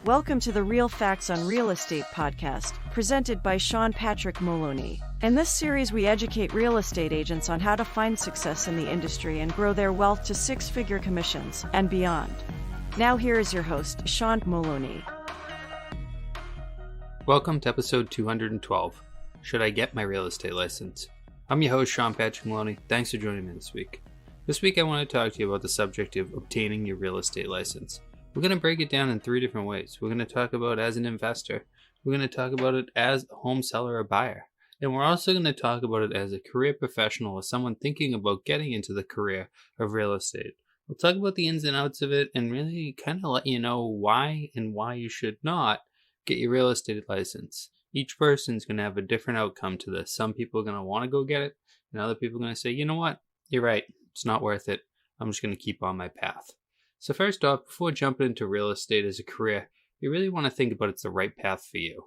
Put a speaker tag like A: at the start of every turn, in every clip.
A: Welcome to the Real Facts on Real Estate podcast, presented by Sean Patrick Maloney. In this series, we educate real estate agents on how to find success in the industry and grow their wealth to six-figure commissions and beyond. Now here is your host, Sean Maloney.
B: Welcome to episode 212, Should I Get My Real Estate License? I'm your host, Sean Patrick Maloney. Thanks for joining me this week. This week I want to talk to you about the subject of obtaining your real estate license. We're going to break it down in three different ways. We're going to talk about it as an investor. We're going to talk about it as a home seller or buyer. And we're also going to talk about it as a career professional or someone thinking about getting into the career of real estate. We'll talk about the ins and outs of it and really kind of let you know why and why you should not get your real estate license. Each person's going to have a different outcome to this. Some people are going to want to go get it, and other people are going to say, you know what, you're right, it's not worth it. I'm just going to keep on my path. So first off, before jumping into real estate as a career, you really want to think about it's the right path for you.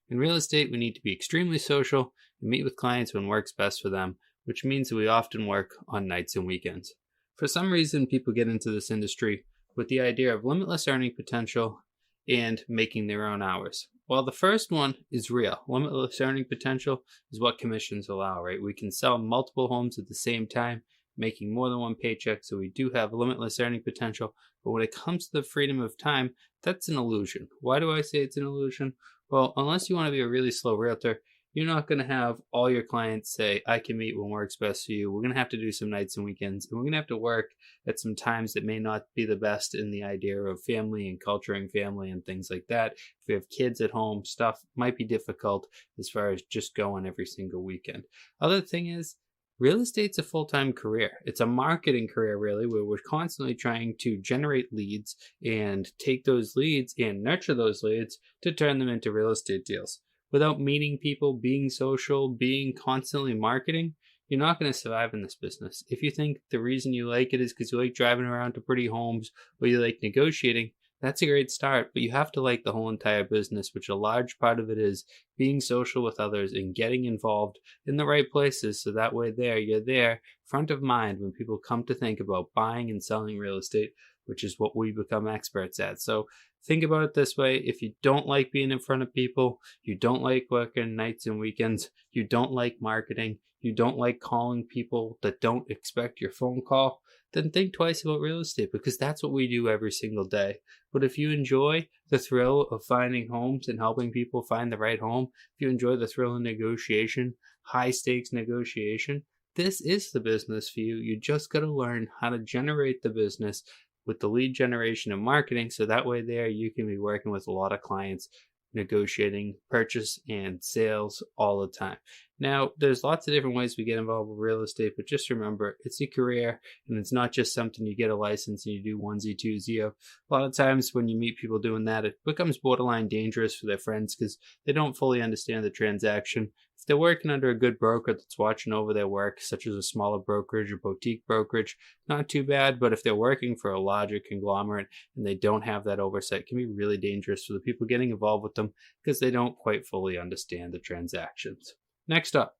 B: In real estate, we need to be extremely social and meet with clients when works best for them, which means that we often work on nights and weekends. For some reason, people get into this industry with the idea of limitless earning potential and making their own hours. While the first one is real, limitless earning potential is what commissions allow, right? We can sell multiple homes at the same time, making more than one paycheck, so we do have limitless earning potential. But when it comes to the freedom of time, that's an illusion. Why do I say it's an illusion? Well, unless you want to be a really slow realtor, you're not going to have all your clients say, I can meet when works best for you. We're going to have to do some nights and weekends, and we're going to have to work at some times that may not be the best in the idea of family and culturing family and things like that. If we have kids at home, stuff might be difficult as far as just going every single weekend. Other thing is, real estate's a full-time career. It's a marketing career, really, where we're constantly trying to generate leads and take those leads and nurture those leads to turn them into real estate deals. Without meeting people, being social, being constantly marketing, you're not going to survive in this business. If you think the reason you like it is because you like driving around to pretty homes or you like negotiating, that's a great start, but you have to like the whole entire business, which a large part of it is being social with others and getting involved in the right places, so that way you're there front of mind when people come to think about buying and selling real estate, which is what we become experts at. So think about it this way. If you don't like being in front of people, you don't like working nights and weekends, you don't like marketing, you don't like calling people that don't expect your phone call, then think twice about real estate, because that's what we do every single day. But if you enjoy the thrill of finding homes and helping people find the right home, if you enjoy the thrill of negotiation, high stakes negotiation, this is the business for you. You just got to learn how to generate the business with the lead generation and marketing, so that way you can be working with a lot of clients, negotiating purchase and sales all the time. Now, there's lots of different ways we get involved with real estate, but just remember, it's a career, and it's not just something you get a license and you do onesie, twosie. A lot of times when you meet people doing that, it becomes borderline dangerous for their friends because they don't fully understand the transaction. If they're working under a good broker that's watching over their work, such as a smaller brokerage or boutique brokerage, not too bad, but if they're working for a larger conglomerate and they don't have that oversight, it can be really dangerous for the people getting involved with them because they don't quite fully understand the transactions. Next up,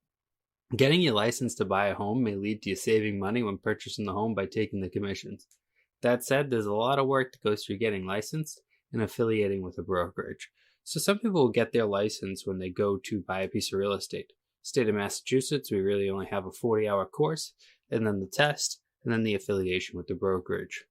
B: getting your license to buy a home may lead to you saving money when purchasing the home by taking the commissions. That said, there's a lot of work that goes through getting licensed and affiliating with a brokerage. So some people will get their license when they go to buy a piece of real estate. State of Massachusetts, we really only have a 40-hour course, and then the test, and then the affiliation with the brokerage.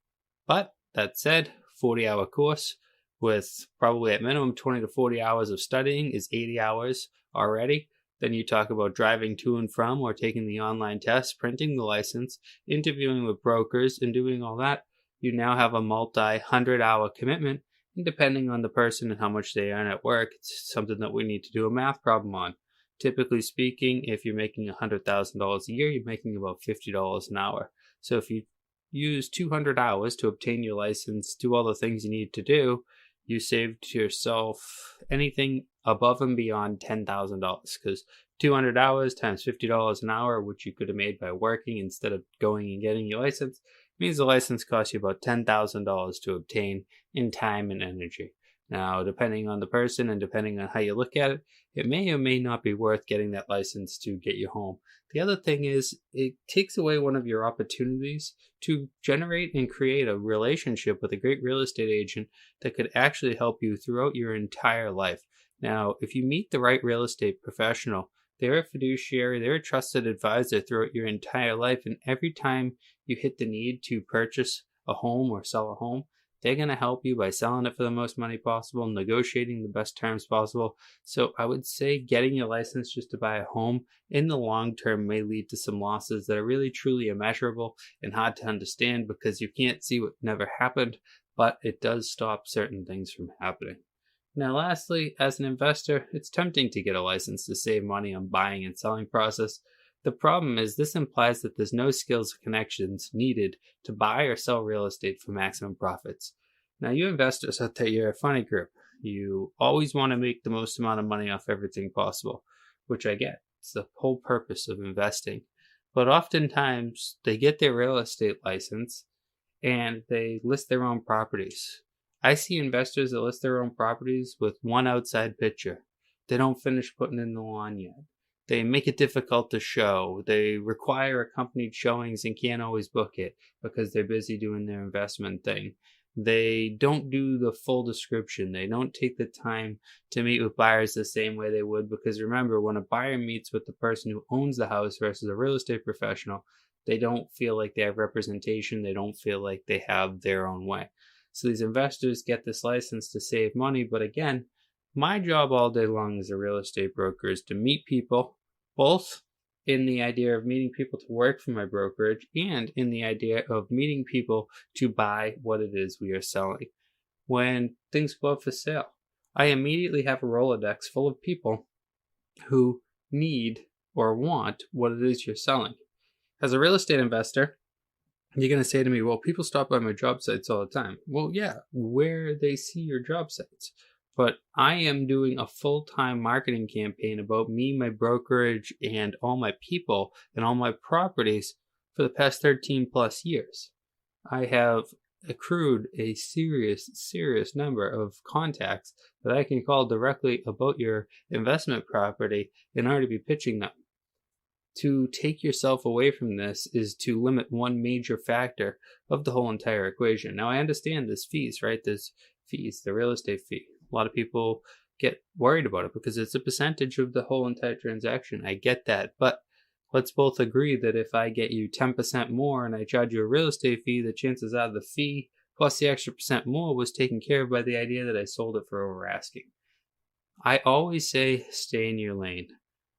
B: But that said, 40-hour course with probably at minimum 20 to 40 hours of studying is 80 hours already. Then you talk about driving to and from or taking the online test, printing the license, interviewing with brokers, and doing all that. You now have a multi-100-hour commitment. And depending on the person and how much they earn at work, it's something that we need to do a math problem on. Typically speaking, if you're making $100,000 a year, you're making about $50 an hour. So if you use 200 hours to obtain your license, do all the things you need to do, you saved yourself anything above and beyond $10,000, because 200 hours times $50 an hour, which you could have made by working instead of going and getting your license, means the license costs you about $10,000 to obtain in time and energy. Now, depending on the person and depending on how you look at it, it may or may not be worth getting that license to get you home. The other thing is it takes away one of your opportunities to generate and create a relationship with a great real estate agent that could actually help you throughout your entire life. Now, if you meet the right real estate professional, they're a fiduciary, they're a trusted advisor throughout your entire life, and every time you hit the need to purchase a home or sell a home, they're going to help you by selling it for the most money possible, negotiating the best terms possible. So I would say getting your license just to buy a home in the long term may lead to some losses that are really truly immeasurable and hard to understand because you can't see what never happened, but it does stop certain things from happening. Now, lastly, as an investor, it's tempting to get a license to save money on buying and selling process. The problem is this implies that there's no skills or connections needed to buy or sell real estate for maximum profits. Now, you investors out there, you're a funny group. You always want to make the most amount of money off everything possible, which I get. It's the whole purpose of investing. But oftentimes, they get their real estate license and they list their own properties. I see investors that list their own properties with one outside picture. They don't finish putting in the lawn yet. They make it difficult to show. They require accompanied showings and can't always book it because they're busy doing their investment thing. They don't do the full description. They don't take the time to meet with buyers the same way they would because remember, when a buyer meets with the person who owns the house versus a real estate professional, they don't feel like they have representation. They don't feel like they have their own way. So these investors get this license to save money. But again, my job all day long as a real estate broker is to meet people, both in the idea of meeting people to work for my brokerage and in the idea of meeting people to buy what it is we are selling. When things go up for sale, I immediately have a Rolodex full of people who need or want what it is you're selling. As a real estate investor, you're going to say to me, well, people stop by my job sites all the time. Well, yeah, where they see your job sites. But I am doing a full-time marketing campaign about me, my brokerage, and all my people and all my properties for the past 13 plus years. I have accrued a serious number of contacts that I can call directly about your investment property in order to be pitching them. To take yourself away from this is to limit one major factor of the whole entire equation. Now, I understand there's fees, right? There's fees, the real estate fee. A lot of people get worried about it because it's a percentage of the whole entire transaction. I get that. But let's both agree that if I get you 10% more and I charge you a real estate fee, the chances are the fee plus the extra percent more was taken care of by the idea that I sold it for over asking. I always say stay in your lane.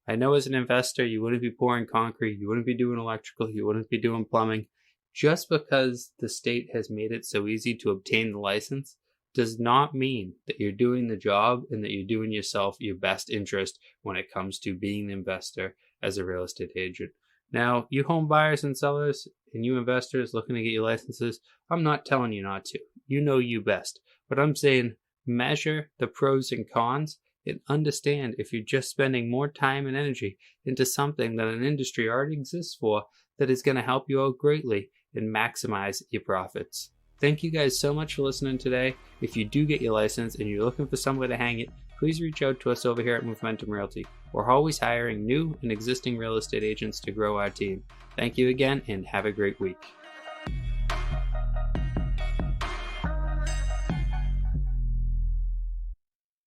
B: I know as an investor, you wouldn't be pouring concrete, you wouldn't be doing electrical, you wouldn't be doing plumbing. Just because the state has made it so easy to obtain the license does not mean that you're doing the job and that you're doing yourself your best interest when it comes to being an investor as a real estate agent. Now, you home buyers and sellers and you investors looking to get your licenses, I'm not telling you not to. You know you best. But I'm saying measure the pros and cons and understand if you're just spending more time and energy into something that an industry already exists for that is going to help you out greatly and maximize your profits. Thank you guys so much for listening today. If you do get your license and you're looking for somewhere to hang it, please reach out to us over here at Momentum Realty. We're always hiring new and existing real estate agents to grow our team. Thank you again and have a great week.